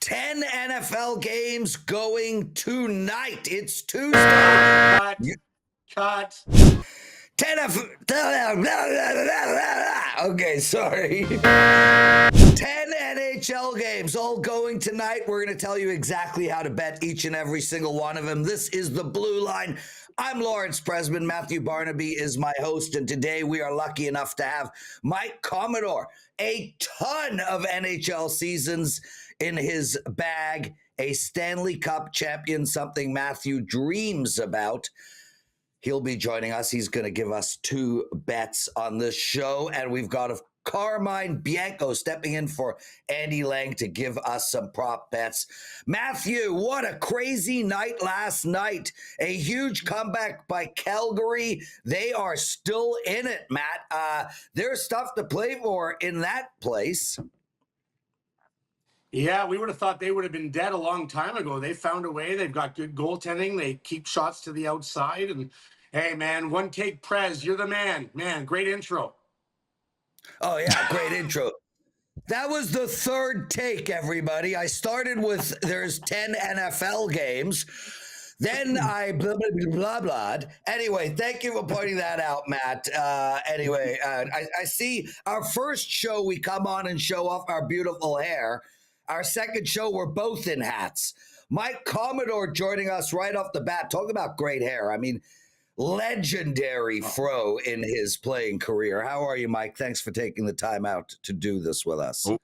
10 NFL games going tonight. It's Tuesday. Cut. 10 Okay, sorry. 10 NHL games all going tonight. We're going to tell you exactly how to bet each and every single one of them. This is the Blue Line. I'm Lawrence Presman. Matthew Barnaby is my host, and today we are lucky enough to have Mike Commodore. A ton of NHL seasons in his bag, a Stanley Cup champion, something Matthew dreams about. He'll be joining us. He's going to give us two bets on this show, and we've got a Carmine Bianco stepping in for Andy Lang to give us some prop bets. Matthew, what a crazy night last night. A huge comeback by Calgary. They are still in it, Matt. There's stuff to play for in that place. Yeah, we would have thought they would have been dead a long time ago. They found a way. They've got good goaltending. They keep shots to the outside. And, hey, man, one take Prez. You're the man. Man, great intro. Oh, yeah, great intro. That was the third take, everybody. I started with there's 10 NFL games. Then I blah, blah, blah, blah, blah. Anyway, thank you for pointing that out, Matt. I see our first show, we come on and show off our beautiful hair. Our second show, we're both in hats. Mike Commodore joining us right off the bat. Talk about great hair. I mean, legendary fro in his playing career. How are you, Mike? Thanks for taking the time out to do this with us. Oh.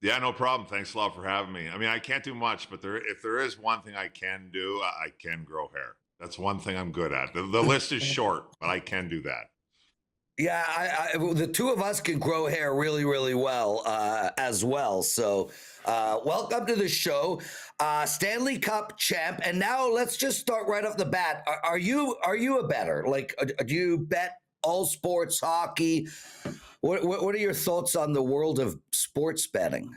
Yeah, no problem. Thanks a lot for having me. I mean, I can't do much, but if there is one thing I can do, I can grow hair. That's one thing I'm good at. The list is short, but I can do that. Yeah, the two of us can grow hair really, really well as well. So welcome to the show, Stanley Cup champ. And now let's just start right off the bat. Are you a bettor? Like, do you bet all sports, hockey? What are your thoughts on the world of sports betting?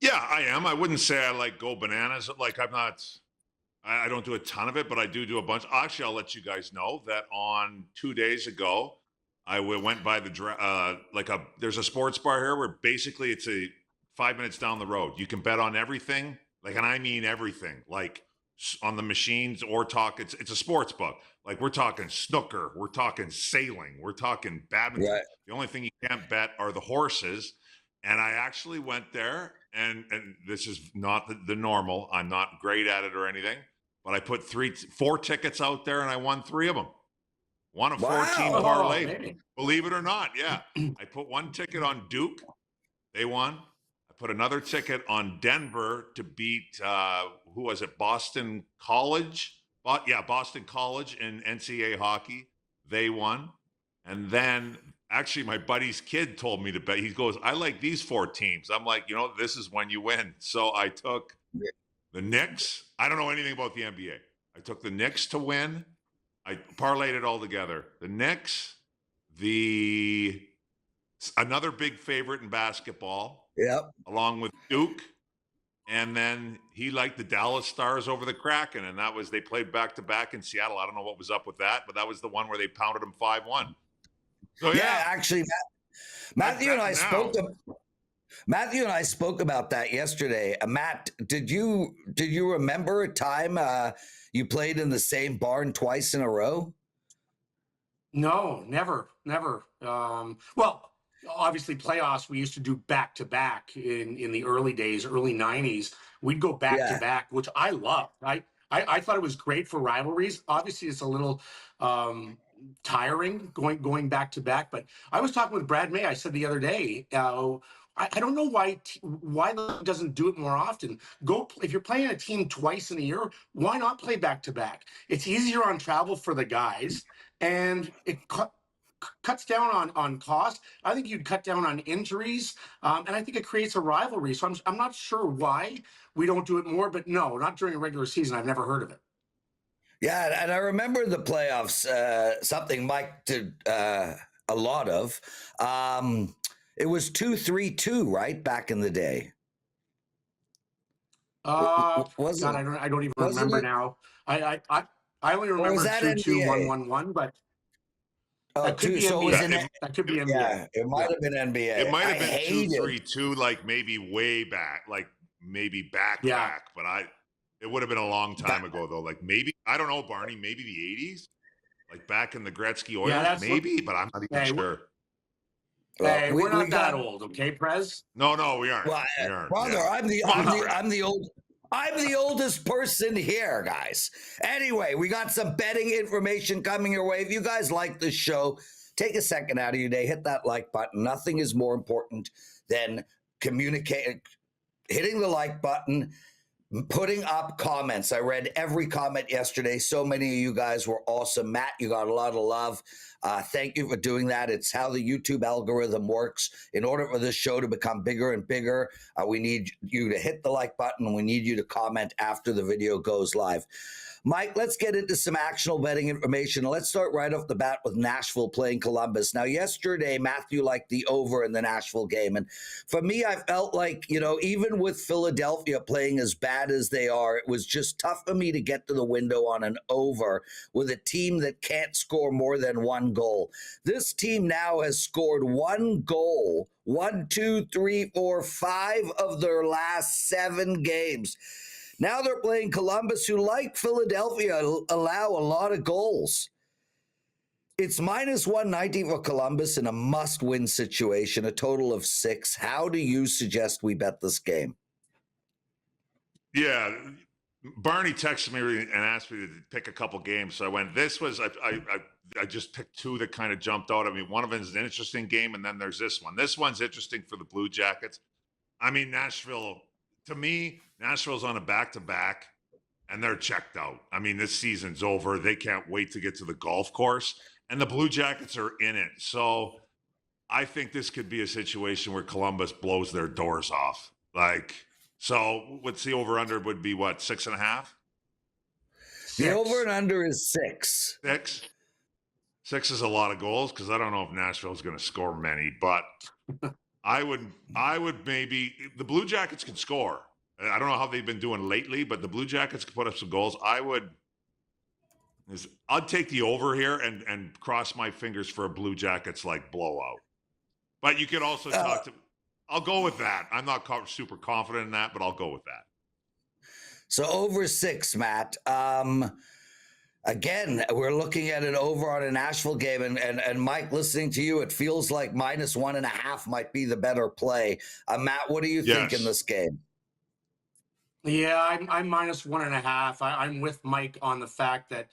Yeah, I am. I wouldn't say I like go bananas. Like I don't do a ton of it, but I do a bunch. Actually, I'll let you guys know that on 2 days ago, I went by there's a sports bar here where basically it's 5 minutes down the road. You can bet on everything, and I mean everything, like on the machines or talk. It's a sports book. Like we're talking snooker, we're talking sailing, we're talking badminton. Right. The only thing you can't bet are the horses. And I actually went there, and this is not the normal. I'm not great at it or anything, but I put 4 tickets out there, and I won 3 of them. Won a 14 parlay. Believe it or not, yeah. I put 1 ticket on Duke. They won. I put another ticket on Denver to beat, who was it, Boston College? Boston College in NCAA hockey. They won. And then actually my buddy's kid told me to bet. He goes, I like these 4 teams. I'm like, this is when you win. So I took the Knicks. I don't know anything about the NBA. I took the Knicks to win. I parlayed it all together. The Knicks, another big favorite in basketball. Yep. Along with Duke. And then he liked the Dallas Stars over the Kraken, and they played back-to-back in Seattle. I don't know what was up with that, but that was the one where they pounded them 5-1. So yeah, actually, Matthew and I spoke about that yesterday. Matt, did you remember a time you played in the same barn twice in a row? No, never. Well, obviously playoffs, we used to do back-to-back in the early days, early 90s. We'd go back-to-back, which I loved. I thought it was great for rivalries. Obviously, it's a little tiring going back-to-back. But I was talking with Brad May. I said the other day, I don't know why the league doesn't do it more often. If you're playing a team twice in a year, why not play back-to-back? It's easier on travel for the guys, and it cuts down on cost. I think you'd cut down on injuries, and I think it creates a rivalry. So I'm not sure why we don't do it more, but no, not during a regular season. I've never heard of it. Yeah, and I remember the playoffs, something Mike did a lot of. It was 2-3-2, right, back in the day. God, I don't even remember now. I only remember 2-2-1-1-1 but. That could be NBA. That could be NBA. Yeah, it might have been NBA. It might have been 2-3-2, like maybe way back, like maybe back, but it would have been a long time ago though. Like maybe, I don't know, Barney, maybe the 80s, like back in the Gretzky Oilers, maybe, but I'm not even sure. Hey, we're not that old, okay, Prez? No, we aren't. Well, we aren't. brother, Yeah. I'm the oldest person here, guys. Anyway, we got some betting information coming your way. If you guys like this show, take a second out of your day, hit that like button. Nothing is more important than communicating, hitting the like button, putting up comments. I read every comment yesterday. So many of you guys were awesome. Matt, you got a lot of love. Thank you for doing that. It's how the YouTube algorithm works. In order for this show to become bigger and bigger, we need you to hit the like button. We need you to comment after the video goes live. Mike, let's get into some actionable betting information. Let's start right off the bat with Nashville playing Columbus. Now, yesterday, Matthew liked the over in the Nashville game. And for me, I felt like, even with Philadelphia playing as bad as they are, it was just tough for me to get to the window on an over with a team that can't score more than one goal. This team now has scored one goal, 5 of their last 7 games. Now they're playing Columbus, who, like Philadelphia, allow a lot of goals. It's minus 190 for Columbus in a must-win situation, a total of 6. How do you suggest we bet this game? Yeah, Barney texted me and asked me to pick a couple games. So I went, I just picked 2 that kind of jumped out. I mean, one of them is an interesting game, and then there's this one. This one's interesting for the Blue Jackets. I mean, Nashville's on a back-to-back, and they're checked out. I mean, this season's over. They can't wait to get to the golf course, and the Blue Jackets are in it. So I think this could be a situation where Columbus blows their doors off. So what's the over-under would be, what, 6.5? The over and under is 6. 6? 6 is a lot of goals because I don't know if Nashville's going to score many, but I would maybe – the Blue Jackets can score. I don't know how they've been doing lately, but the Blue Jackets can put up some goals. I'd take the over here and cross my fingers for a Blue Jackets blowout. But you could also talk to – I'll go with that. I'm not super confident in that, but I'll go with that. So over 6, Matt. Again, we're looking at an over on a Nashville game, and Mike, listening to you, it feels like minus 1.5 might be the better play. Matt, what do you think in this game? Yeah, I'm minus 1.5. I'm with Mike on the fact that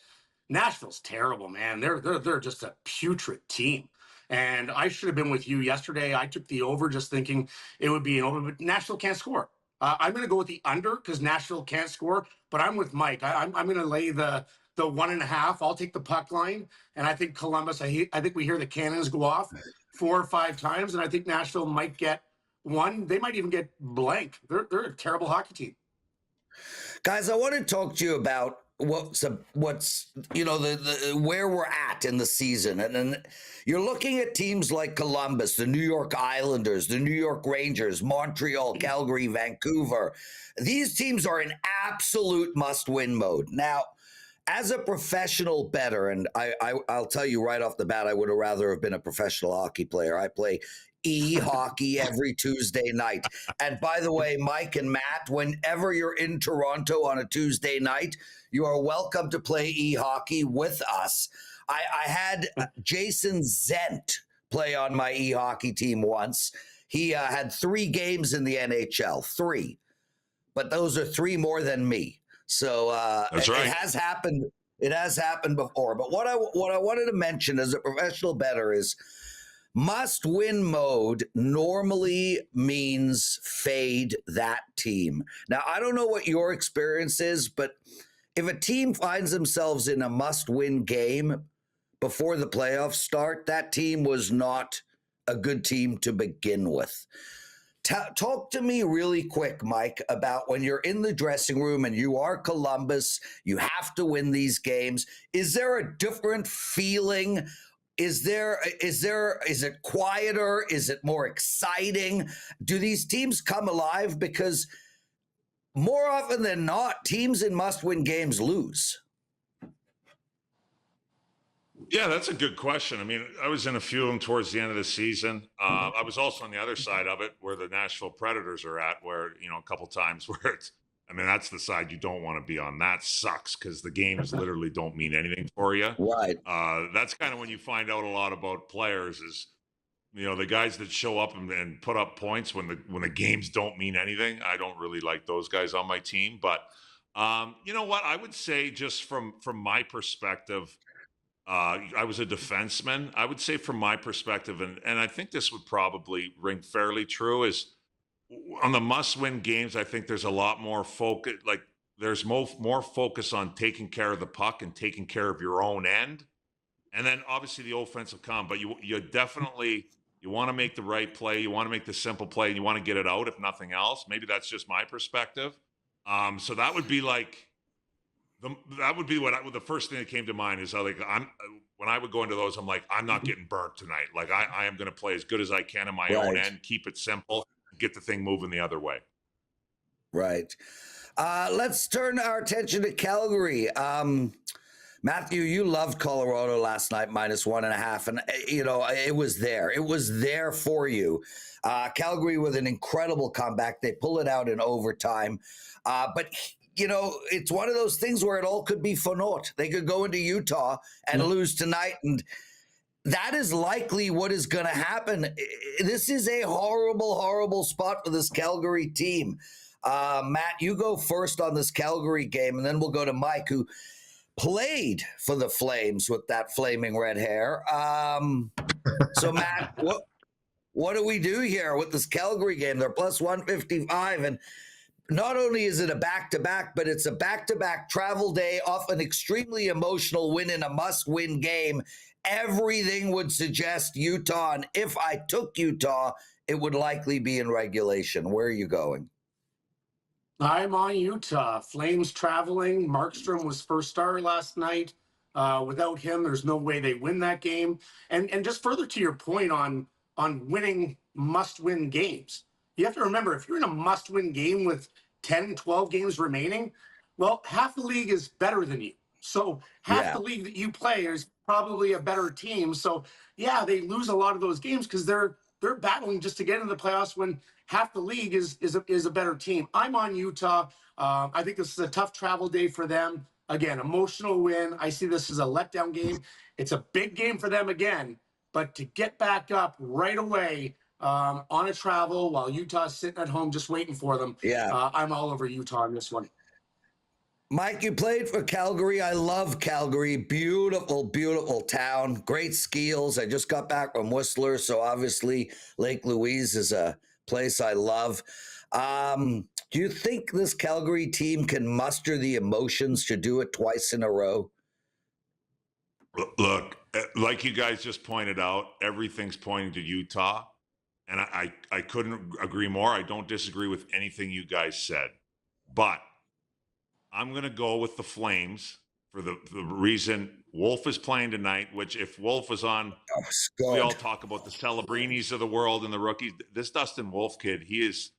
Nashville's terrible, man. They're just a putrid team. And I should have been with you yesterday. I took the over just thinking it would be an over, but Nashville can't score. I'm going to go with the under because Nashville can't score, but I'm with Mike. I'm going to lay the 1.5. I'll take the puck line, and I think Columbus. I think we hear the cannons go off 4 or 5 times, and I think Nashville might get 1. They might even get blank. They're a terrible hockey team. Guys, I want to talk to you about what's where we're at in the season, and you're looking at teams like Columbus, the New York Islanders, the New York Rangers, Montreal, Calgary, Vancouver. These teams are in absolute must-win mode now. As a professional bettor, and I'll tell you right off the bat, I would have rather have been a professional hockey player. I play e-hockey every Tuesday night. And by the way, Mike and Matt, whenever you're in Toronto on a Tuesday night, you are welcome to play e-hockey with us. I had Jason Zent play on my e-hockey team once. He had 3 games in the NHL, 3. But those are 3 more than me. So That's right. It has happened. It has happened before. But what I wanted to mention as a professional bettor is must-win mode normally means fade that team. Now, I don't know what your experience is, but if a team finds themselves in a must-win game before the playoffs start, that team was not a good team to begin with. Talk to me really quick, Mike, about when you're in the dressing room and you are Columbus, you have to win these games. Is there a different feeling? Is it quieter? Is it more exciting? Do these teams come alive? Because more often than not, teams in must-win games lose. Yeah, that's a good question. I mean, I was in a few of them towards the end of the season. I was also on the other side of it where the Nashville Predators are at, where, a couple times where I mean, that's the side you don't want to be on. That sucks because the games literally don't mean anything for you. Right. That's kind of when you find out a lot about players is, the guys that show up and put up points when the games don't mean anything. I don't really like those guys on my team. But you know what? I would say just from my perspective, I was a defenseman. I would say from my perspective, and I think this would probably ring fairly true, is on the must-win games, I think there's a lot more focus. Like there's more focus on taking care of the puck and taking care of your own end, and then obviously the offensive come. But you definitely you want to make the right play. You want to make the simple play, and you want to get it out if nothing else. Maybe that's just my perspective. So that would be like. That would be the first thing that came to mind is when I would go into those, I'm like, I'm not getting burnt tonight. Like I am going to play as good as I can in my own end, keep it simple, get the thing moving the other way. Right. Let's turn our attention to Calgary. Matthew, you loved Colorado last night, -1.5. And, it was there. It was there for you. Calgary with an incredible comeback. They pull it out in overtime. But it's one of those things where it all could be for naught. They could go into Utah and lose tonight, and that is likely what is going to happen. This is a horrible, horrible spot for this Calgary team. Matt, you go first on this Calgary game, and then we'll go to Mike, who played for the Flames with that flaming red hair. So, Matt, what do we do here with this Calgary game? They're plus 155, and not only is it a back-to-back, but it's a back-to-back travel day off an extremely emotional win in a must-win game. Everything would suggest Utah, and if I took Utah, it would likely be in regulation. Where are you going? I'm on Utah. Flames traveling. Markstrom was first star last night. Without him, there's no way they win that game. And just further to your point on winning must-win games, you have to remember, if you're in a must-win game with 10, 12 games remaining, well, half the league is better than you. So half the league that you play is probably a better team. So, yeah, they lose a lot of those games because they're battling just to get into the playoffs when half the league is a better team. I'm on Utah. I think this is a tough travel day for them. Again, emotional win. I see this as a letdown game. It's a big game for them again, but to get back up right away on a travel while Utah's sitting at home just waiting for them. I'm all over Utah on this one. Mike, you played for Calgary. I love Calgary. Beautiful, beautiful town. Great skills. I just got back from Whistler, so obviously Lake Louise is a place I love. Do you think this Calgary team can muster the emotions to do it twice in a row? Look, like you guys just pointed out, everything's pointing to Utah. And I couldn't agree more. I don't disagree with anything you guys said. But I'm going to go with the Flames for the reason Wolf is playing tonight, which if Wolf was on, we all talk about the Celebrinis of the world and the rookies. This Dustin Wolf kid, he's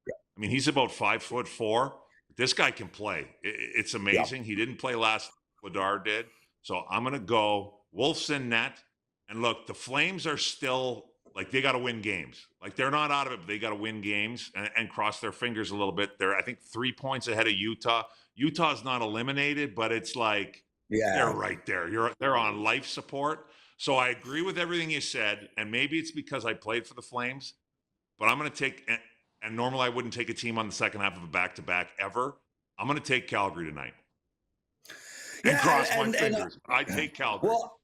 about 5'4". This guy can play. It's amazing. He didn't play last night. Vladar did. So I'm going to go Wolf's in net. And look, the Flames are still – like they got to win games. Like they're not out of it, but they got to win games and cross their fingers a little bit. They're, I think, 3 points ahead of Utah. Utah's not eliminated, but it's like they're right there. They're on life support. So I agree with everything you said, and maybe it's because I played for the Flames, but I'm going to take – and normally I wouldn't take a team on the second half of a back-to-back ever. I'm going to take Calgary tonight. And cross my fingers. I take Calgary. Well,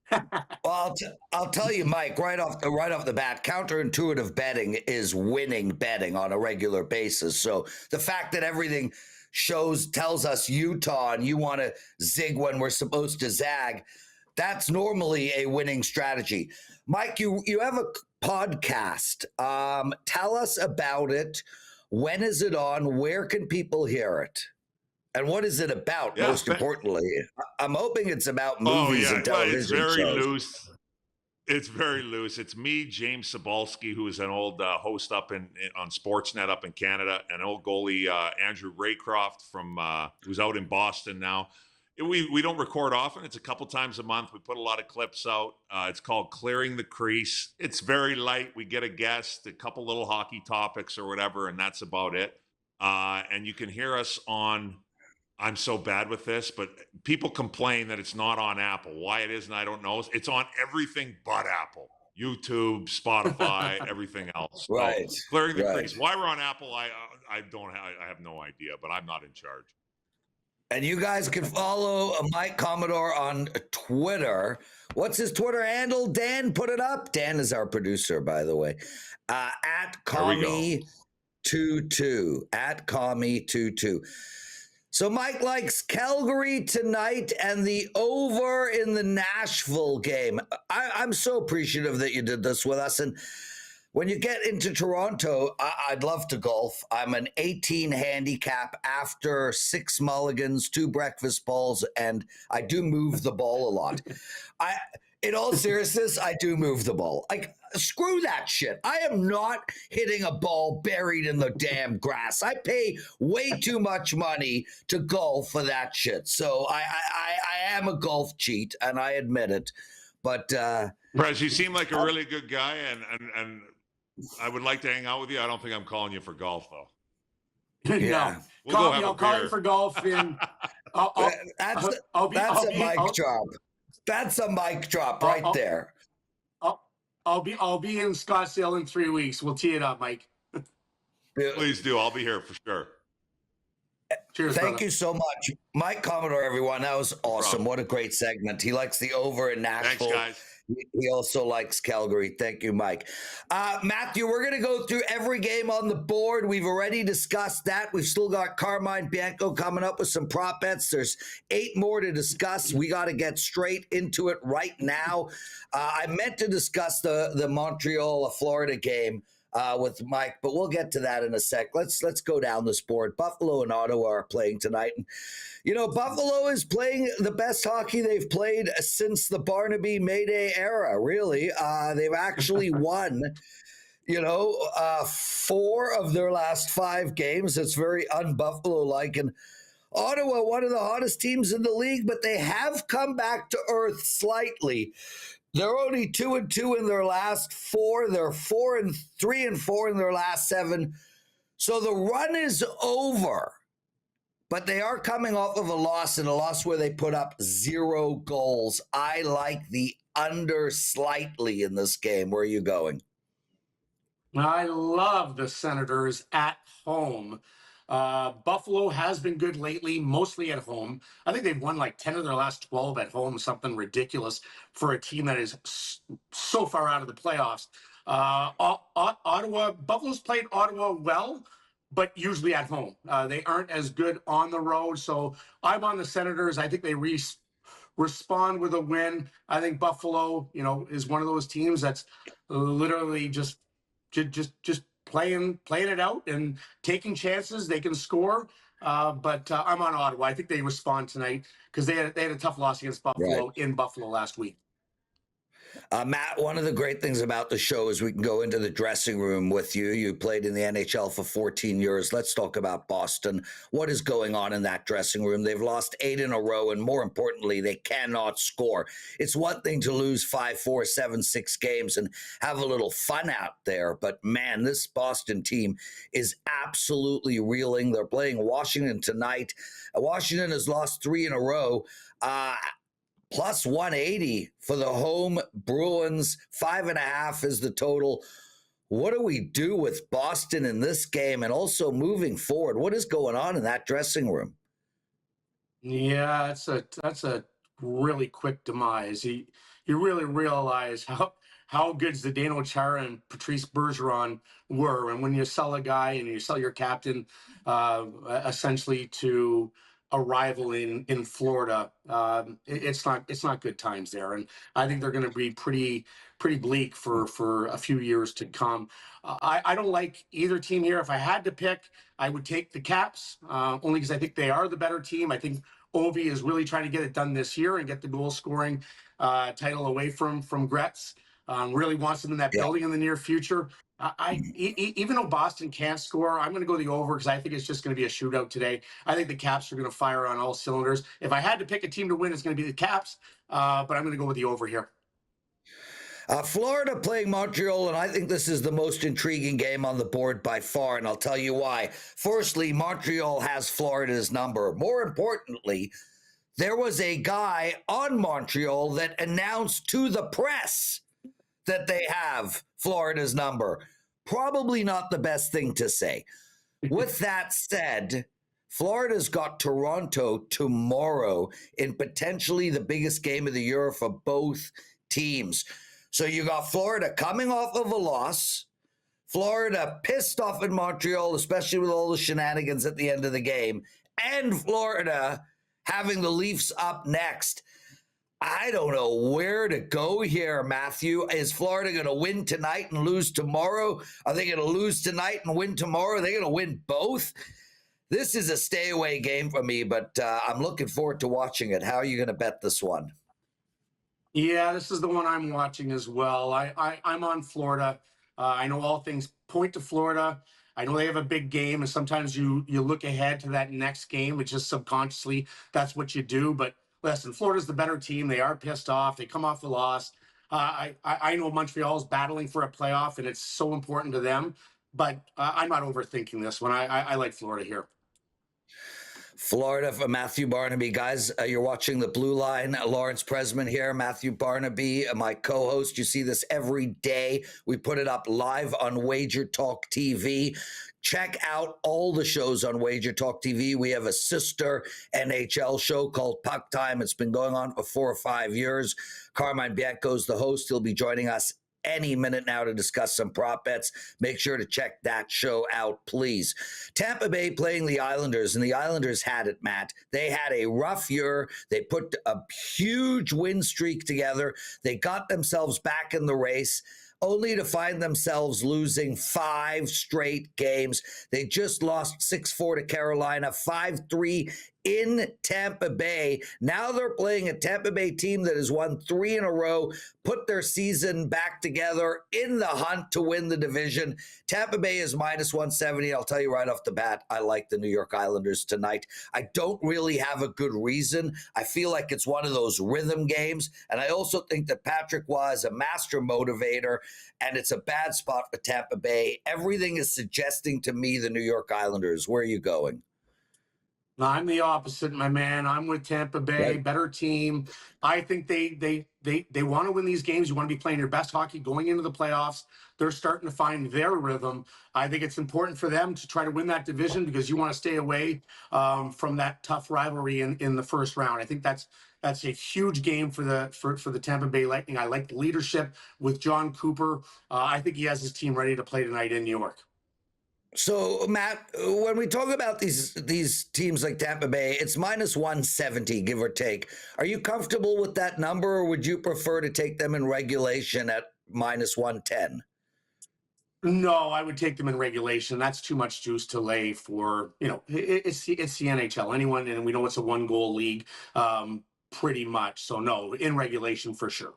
I'll tell you, Mike, right off the bat, counterintuitive betting is winning betting on a regular basis. So the fact that everything tells us Utah and you want to zig when we're supposed to zag, that's normally a winning strategy. Mike, you have a podcast. Tell us about it. When is it on? Where can people hear it? And what is it about, most importantly? I'm hoping it's about movies and television it's very shows. loose. It's very loose. It's me, James Cebulski, who is an old host up on Sportsnet up in Canada, and old goalie Andrew Raycroft from who's out in Boston now. We don't record often. It's a couple times a month. We put a lot of clips out. It's called Clearing the Crease. It's very light. We get a guest, a couple little hockey topics or whatever, and that's about it. And you can hear us on, I'm so bad with this, but people complain that it's not on Apple. Why it isn't, I don't know. It's on everything but Apple. YouTube, Spotify, everything else. Right. So, Clearing the Crease. Why we're on Apple, I have no idea, but I'm not in charge. And you guys can follow Mike Commodore on Twitter. What's his Twitter handle? Dan, put it up. Dan is our producer, by the way. At Commie22. At Commie22. So Mike likes Calgary tonight and the over in the Nashville game. I'm so appreciative that you did this with us. And when you get into Toronto, I'd love to golf. I'm an 18 handicap after 6 mulligans, 2 breakfast balls, and I do move the ball a lot. In all seriousness, I do move the ball. Like, screw that shit. I am not hitting a ball buried in the damn grass. I pay way too much money to golf for that shit. So I am a golf cheat, and I admit it. But Prez, you seem like a really good guy, and I would like to hang out with you. I don't think I'm calling you for golf, though. Yeah. We'll I'll call you for golf. And that's a mic drop. That's a mic drop right there. I'll be in Scottsdale in 3 weeks. We'll tee it up, Mike. Please do. I'll be here for sure. Cheers. Thank you so much, Mike Commodore. Everyone, that was awesome. What a great segment. He likes the over in Nashville. Thanks, guys. He also likes Calgary. Thank you, Mike. Matthew, we're going to go through every game on the board. We've already discussed that. We've still got Carmine, Bianco coming up with some prop bets. There's 8 more to discuss. We got to get straight into it right now. I meant to discuss the Montreal, Florida game with Mike, but we'll get to that in a sec. Let's go down this board. Buffalo and Ottawa are playing tonight. And, you know, Buffalo is playing the best hockey they've played since the Barnaby Mayday era, really. They've actually won, 4 of their last 5 games. It's very un-Buffalo-like. And Ottawa, one of the hottest teams in the league, but they have come back to earth slightly. They're only 2-2 in their last 4. They're 3-4 in their last 7. So the run is over. But they are coming off of a loss, and a loss where they put up 0 goals. I like the under slightly in this game. Where are you going? I love the Senators at home. Buffalo has been good lately, mostly at home. I think they've won like 10 of their last 12 at home, something ridiculous for a team that is so far out of the playoffs. Buffalo's played Ottawa well, but usually at home. They aren't as good on the road. So I'm on the Senators. I think they respond with a win. I think Buffalo, is one of those teams that's literally just playing it out and taking chances. They can score, but I'm on Ottawa. I think they respond tonight because they had a tough loss against Buffalo in Buffalo last week. Matt, one of the great things about the show is we can go into the dressing room with you. You played in the NHL for 14 years. Let's talk about Boston. What is going on in that dressing room? They've lost 8 in a row, and more importantly, they cannot score. It's one thing to lose 5-4, 7-6 games and have a little fun out there, but man, this Boston team is absolutely reeling. They're playing Washington tonight. Washington has lost 3 in a row. Plus 180 for the home Bruins. 5.5 is the total. What do we do with Boston in this game? And also moving forward, what is going on in that dressing room? Yeah, that's a really quick demise. You really realize how good Zdeno Chara and Patrice Bergeron were. And when you sell a guy and you sell your captain essentially to a rival in Florida, it's not good times there, and I think they're going to be pretty bleak for a few years to come. I don't like either team here. If I had to pick, I would take the Caps, only because I think they are the better team. I think Ovi is really trying to get it done this year and get the goal scoring title away from Gretz. Really wants them in that building in the near future. Even though Boston can't score, I'm going to go the over because I think it's just going to be a shootout today. I think the Caps are going to fire on all cylinders. If I had to pick a team to win, it's going to be the Caps, but I'm going to go with the over here. Florida playing Montreal, and I think this is the most intriguing game on the board by far, and I'll tell you why. Firstly, Montreal has Florida's number. More importantly, there was a guy on Montreal that announced to the press that they have Florida's number. Probably not the best thing to say. With that said, Florida's got Toronto tomorrow in potentially the biggest game of the year for both teams. So you got Florida coming off of a loss, Florida pissed off in Montreal, especially with all the shenanigans at the end of the game, and Florida having the Leafs up next. I don't know where to go here, Matthew. Is Florida going to win tonight and lose tomorrow? Are they going to lose tonight and win tomorrow? Are they going to win both? This is a stay away game for me, but I'm looking forward to watching it. How are you going to bet this one? Yeah, this is the one I'm watching as well. I'm on Florida. I know all things point to Florida. I know they have a big game, and sometimes you look ahead to that next game. It's just subconsciously that's what you do. But listen, Florida's the better team. They are pissed off. They come off the loss. I know Montreal's battling for a playoff, and it's so important to them. But I'm not overthinking this one. I like Florida here. Florida for Matthew Barnaby. Guys, you're watching the Blue Line. Lawrence Presman here, Matthew Barnaby, my co-host. You see this every day. We put it up live on WagerTalk TV. Check out all the shows on WagerTalk TV. We have a sister NHL show called Puck Time. It's been going on for 4 or 5 years. Carmine Bianco is the host. He'll be joining us any minute now to discuss some prop bets. Make sure to check that show out, please. Tampa Bay playing the Islanders, and the Islanders had it, Matt. They had a rough year. They put a huge win streak together. They got themselves back in the race, only to find themselves losing 5 straight games. They just lost 6-4 to Carolina, 5-3 in Tampa Bay. Now they're playing a Tampa Bay team that has won 3 in a row, put their season back together in the hunt to win the division. Tampa Bay is minus 170. I'll tell you right off the bat, I like the New York Islanders tonight. I don't really have a good reason. I feel like it's one of those rhythm games. And I also think that Patrick Waugh is a master motivator, and it's a bad spot for Tampa Bay. Everything is suggesting to me the New York Islanders. Where are you going? I'm the opposite, my man. I'm with Tampa Bay, Right. better team. I think they want to win these games. You want to be playing your best hockey going into the playoffs. They're starting to find their rhythm. I think it's important for them to try to win that division because you want to stay away from that tough rivalry in the first round. I think that's a huge game for the Tampa Bay Lightning. I like the leadership with John Cooper. I think he has his team ready to play tonight in New York. So, Matt, when we talk about these teams like Tampa Bay, it's minus 170, give or take. Are you comfortable with that number, or would you prefer to take them in regulation at minus 110? No, I would take them in regulation. That's too much juice to lay for, it's the NHL. Anyone, and we know it's a 1-goal league, pretty much. So no, in regulation for sure.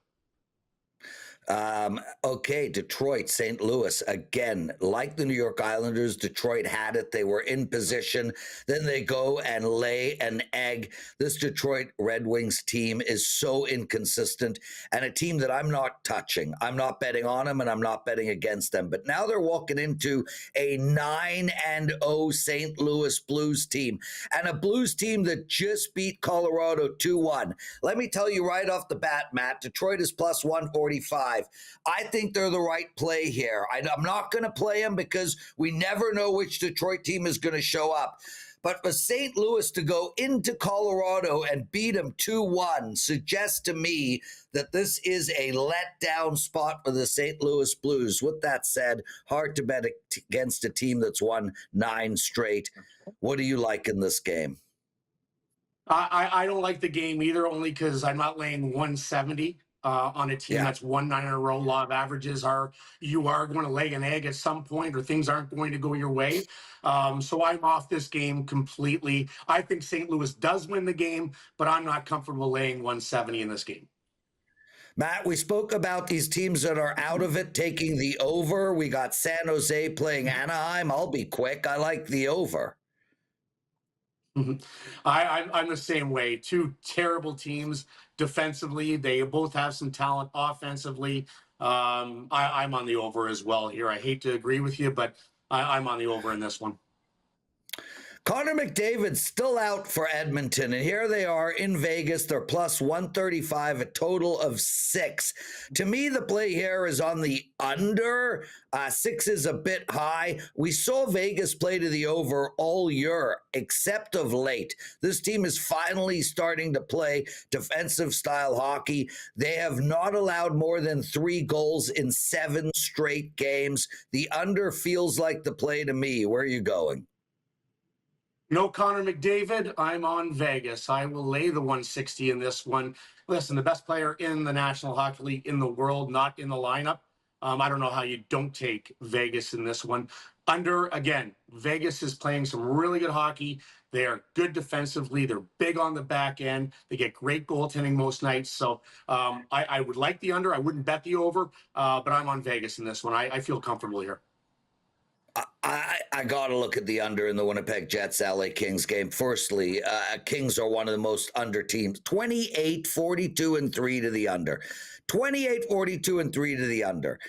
Okay, Detroit, St. Louis, again, like the New York Islanders, Detroit had it. They were in position. Then they go and lay an egg. This Detroit Red Wings team is so inconsistent, and a team that I'm not touching. I'm not betting on them, and I'm not betting against them. But now they're walking into a 9-0 St. Louis Blues team, and a Blues team that just beat Colorado 2-1. Let me tell you right off the bat, Matt, Detroit is plus 145. I think they're the right play here. I'm not going to play them because we never know which Detroit team is going to show up. But for St. Louis to go into Colorado and beat them 2-1 suggests to me that this is a letdown spot for the St. Louis Blues. With that said, hard to bet against a team that's won 9 straight. What do you like in this game? I don't like the game either, only because I'm not laying 170. On a team that's won 9 in a row. Law of averages are you are going to lay an egg at some point, or things aren't going to go your way. So I'm off this game completely. I think St. Louis does win the game, but I'm not comfortable laying 170 in this game. Matt, we spoke about these teams that are out of it taking the over. We got San Jose playing Anaheim. I'll be quick. I like the over. Mhm. I'm the same way. Two terrible teams defensively. They both have some talent offensively. I'm on the over as well here. I hate to agree with you, but I'm on the over in this one. Connor McDavid's still out for Edmonton, and here they are in Vegas. They're plus 135, a total of 6. To me, the play here is on the under. 6 is a bit high. We saw Vegas play to the over all year, except of late. This team is finally starting to play defensive style hockey. They have not allowed more than 3 goals in 7 straight games. The under feels like the play to me. Where are you going? No Connor McDavid. I'm on Vegas. I will lay the 160 in this one. Listen, the best player in the National Hockey League in the world, not in the lineup. I don't know how you don't take Vegas in this one. Under, again, Vegas is playing some really good hockey. They are good defensively. They're big on the back end. They get great goaltending most nights. So I would like the under. I wouldn't bet the over, but I'm on Vegas in this one. I feel comfortable here. I got to look at the under in the Winnipeg Jets LA Kings game. Firstly, Kings are one of the most under teams. 28, 42, and 3 to the under. 28, 42, and 3 to the under.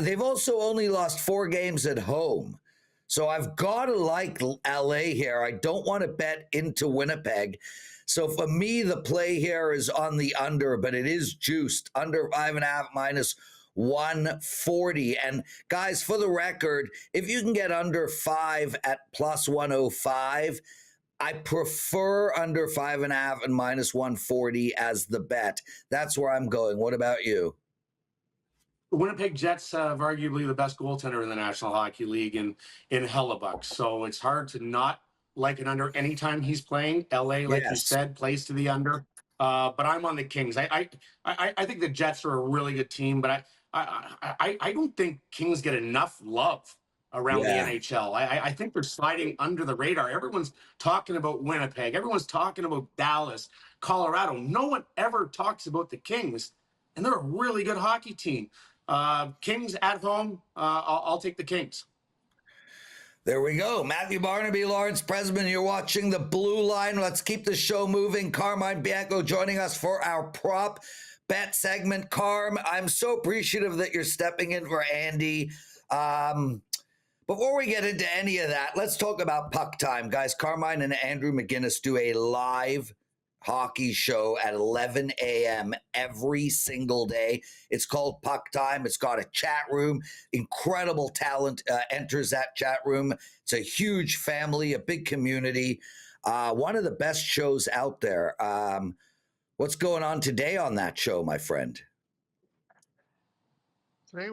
They've also only lost 4 games at home. So I've got to like LA here. I don't want to bet into Winnipeg. So for me, the play here is on the under, but it is juiced. Under 5.5 minus 140. And guys, for the record, if you can get under 5 at plus 105, I prefer under 5.5 and minus 140 as the bet. That's where I'm going. What about you? The Winnipeg Jets have arguably the best goaltender in the National Hockey League in Hellebuck. So it's hard to not like it under anytime he's playing. LA, like you said, plays to the under. But I'm on the Kings. I think the Jets are a really good team, but I don't think Kings get enough love around the NHL. I think they're sliding under the radar. Everyone's talking about Winnipeg. Everyone's talking about Dallas, Colorado. No one ever talks about the Kings, and they're a really good hockey team. Kings at home. I'll take the Kings. There we go. Matthew Barnaby, Lawrence Pressman, you're watching the Blue Line. Let's keep the show moving. Carmine Bianco joining us for our prop bet segment. Carm, I'm so appreciative that you're stepping in for Andy. Before we get into any of that, let's talk about puck time. Guys, Carmine and Andrew McGinnis do a live hockey show at 11 a.m. every single day. It's called Puck Time. It's got a chat room. Incredible talent enters that chat room. It's a huge family, a big community. One of the best shows out there. What's going on today on that show, my friend? Today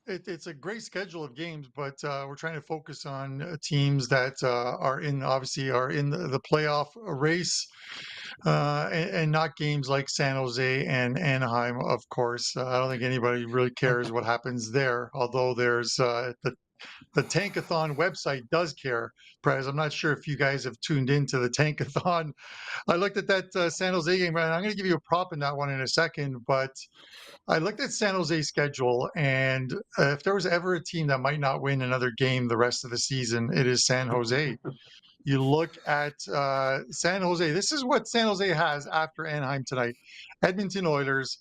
it's a great schedule of games, but we're trying to focus on teams that are in the playoff race, and not games like San Jose and Anaheim. Of course, I don't think anybody really cares what happens there. Although there's the Tankathon website does care. Prez, I'm not sure if you guys have tuned into the Tankathon. I looked at that San Jose game, and I'm going to give you a prop in that one in a second, but I looked at San Jose's schedule, and if there was ever a team that might not win another game the rest of the season, it is San Jose. You look at San Jose. This is what San Jose has after Anaheim tonight. Edmonton Oilers,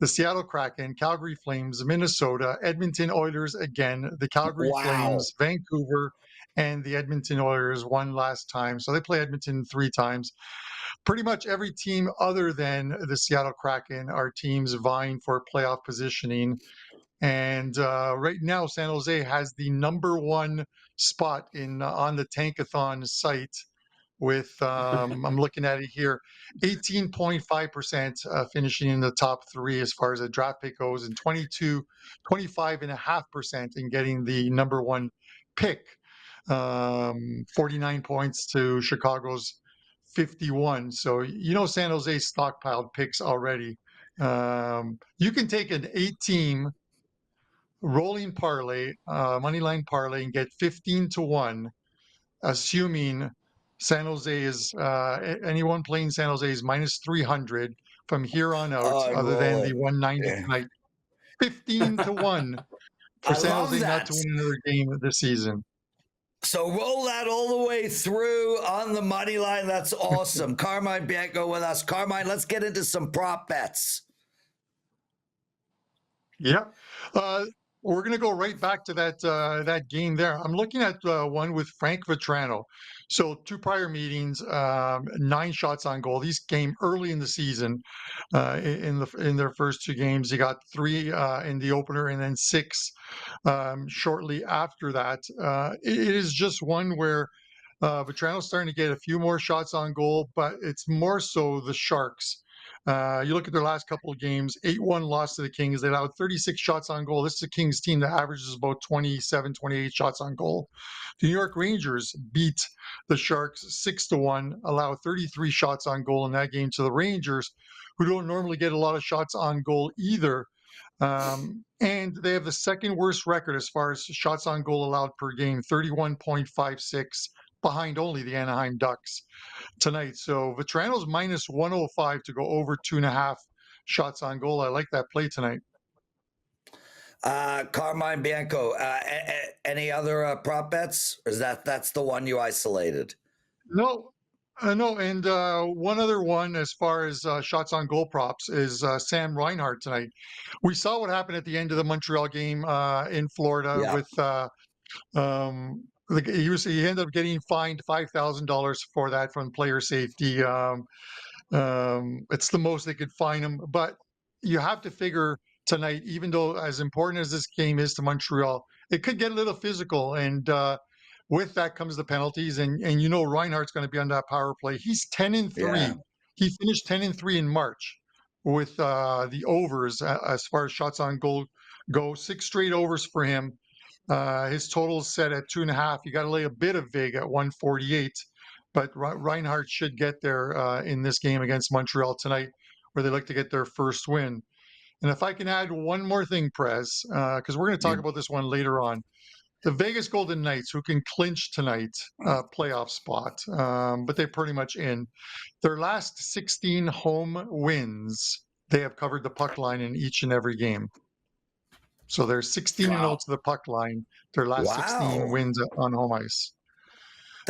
the Seattle Kraken, Calgary Flames, Minnesota, Edmonton Oilers again, the Calgary Flames, Vancouver, and the Edmonton Oilers one last time. So they play Edmonton 3 times. Pretty much every team other than the Seattle Kraken are teams vying for playoff positioning. And right now, San Jose has the number 1 spot on the Tankathon site with, I'm looking at it here, 18.5% finishing in the top 3 as far as a draft pick goes, and 25.5% in getting the number 1 pick. 49 points to Chicago's 51. So San Jose stockpiled picks already. You can take an 8-team rolling parlay, moneyline parlay, and get 15-1, assuming San Jose is anyone playing San Jose is minus 300, from here on out, other than the Unrolling. 190 Yeah. tonight. 15-1 for I San love Jose not that. to win another game this season. So roll that all the way through on the money line. That's awesome. Carmine Bianco with us. Carmine, let's get into some prop bets. Yeah. We're going to go right back to that game there. I'm looking at one with Frank Vetrano. So 2 prior meetings, 9 shots on goal. These came early in the season. In their first 2 games, he got 3 in the opener, and then 6 shortly after that. It is just one where Vetrano's starting to get a few more shots on goal, but it's more so the Sharks. You look at their last couple of games, 8-1 loss to the Kings. They allowed 36 shots on goal. This is a Kings team that averages about 27, 28 shots on goal. The New York Rangers beat the Sharks 6-1, allowed 33 shots on goal in that game to the Rangers, who don't normally get a lot of shots on goal either. And they have the second worst record as far as shots on goal allowed per game, 31.56, behind only the Anaheim Ducks tonight. So Vetrano's minus 105 to go over 2.5 shots on goal. I like that play tonight. Carmine Bianco, any other prop bets? Or is that's the one you isolated? No. No, and one other one as far as shots on goal props is Sam Reinhart tonight. We saw what happened at the end of the Montreal game in Florida with he ended up getting fined $5,000 for that from player safety. It's the most they could fine him, but you have to figure tonight, even though as important as this game is to Montreal, it could get a little physical, and with that comes the penalties, and Reinhardt's going to be on that power play. He's 10-3. Yeah. He finished 10-3 in March with the overs as far as shots on goal go. 6 straight overs for him. His total is set at 2.5. You got to lay a bit of vig at 148, but Reinhardt should get there in this game against Montreal tonight, where they like to get their first win. And if I can add one more thing, Prez, because we're going to talk about this one later on. The Vegas Golden Knights, who can clinch tonight, playoff spot, but they're pretty much in. Their last 16 home wins, they have covered the puck line in each and every game. So they're 16-0 to the puck line, their last 16 wins on home ice.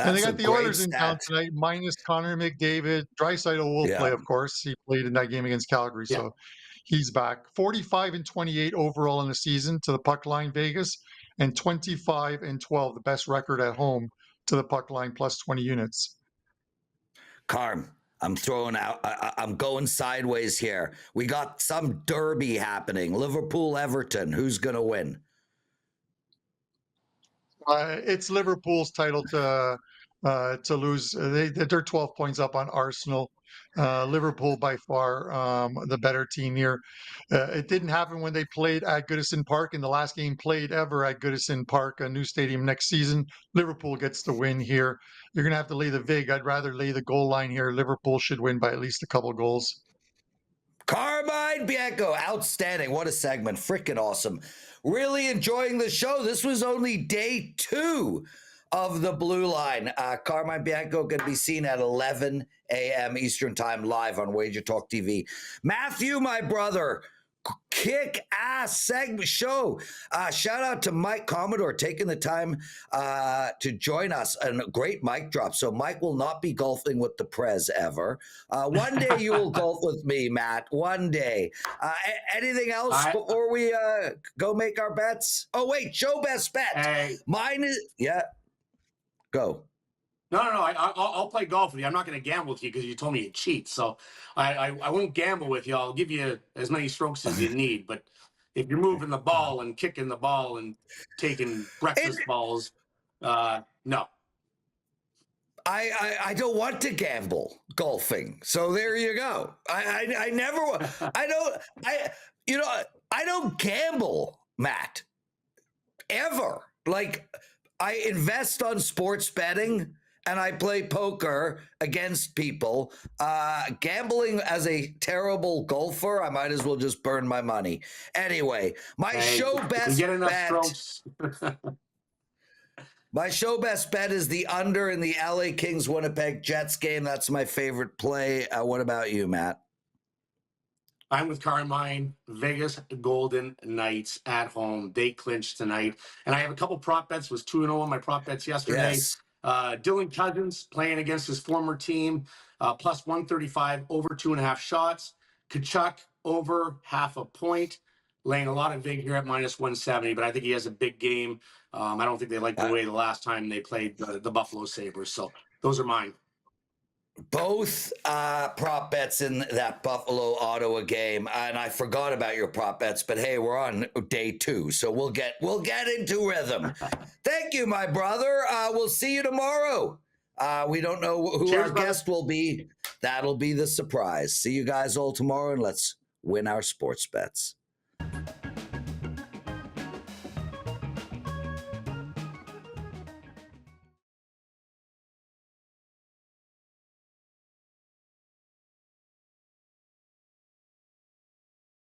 And they got the Oilers in town tonight, minus Connor McDavid. Draisaitl will play, of course. He played in that game against Calgary, so he's back. 45-28 overall in the season to the puck line, Vegas, and 25-12, the best record at home to the puck line, plus 20 units. Carm, I'm throwing out, I'm going sideways here. We got some derby happening. Liverpool-Everton. Who's going to win? It's Liverpool's title to lose. They're 12 points up on Arsenal. Liverpool by far the better team here. It didn't happen when they played at Goodison Park in the last game played ever at Goodison Park, a new stadium next season. Liverpool gets the win here. You're going to have to lay the vig. I'd rather lay the goal line here. Liverpool should win by at least a couple goals. Carmine Bianco, outstanding. What a segment. Freaking awesome. Really enjoying the show. This was only day 2 of the Blue Line. Carmine Bianco going to be seen at 11 a.m. Eastern Time live on WagerTalk TV. Matthew, my brother, kick-ass segment show. Shout out to Mike Commodore taking the time to join us, and a great mic drop. So Mike will not be golfing with the Prez ever. One day you will golf with me, Matt. One day. Anything else before we go make our bets? Oh, wait, show best bet. Mine is, go. No. I'll play golf with you. I'm not going to gamble with you because you told me you cheat. So I won't gamble with you. I'll give you as many strokes as you need. But if you're moving the ball and kicking the ball and taking breakfast balls, no. I don't want to gamble golfing. So there you go. I never, I don't gamble, Matt, ever. Like, I invest on sports betting and I play poker against people. Gambling as a terrible golfer, I might as well just burn my money. Anyway, my show best bet. My show best bet is the under in the LA Kings Winnipeg Jets game. That's my favorite play. What about you, Matt? I'm with Carmine. Vegas Golden Knights at home. They clinched tonight. And I have a couple prop bets. Was 2-0 on my prop bets yesterday. Yes. Dylan Cousins playing against his former team, plus 135 over 2.5 shots. Kachuk over half a point. Laying a lot of vig here at minus 170, but I think he has a big game. I don't think they liked the way the last time they played the Buffalo Sabres. So those are mine. Both prop bets in that Buffalo Ottawa game, and I forgot about your prop bets. But hey, we're on day 2, so we'll get into rhythm. Thank you, my brother. We'll see you tomorrow. We don't know who Cheers, our brother. guest will be. That'll be the surprise. See you guys all tomorrow, and let's win our sports bets.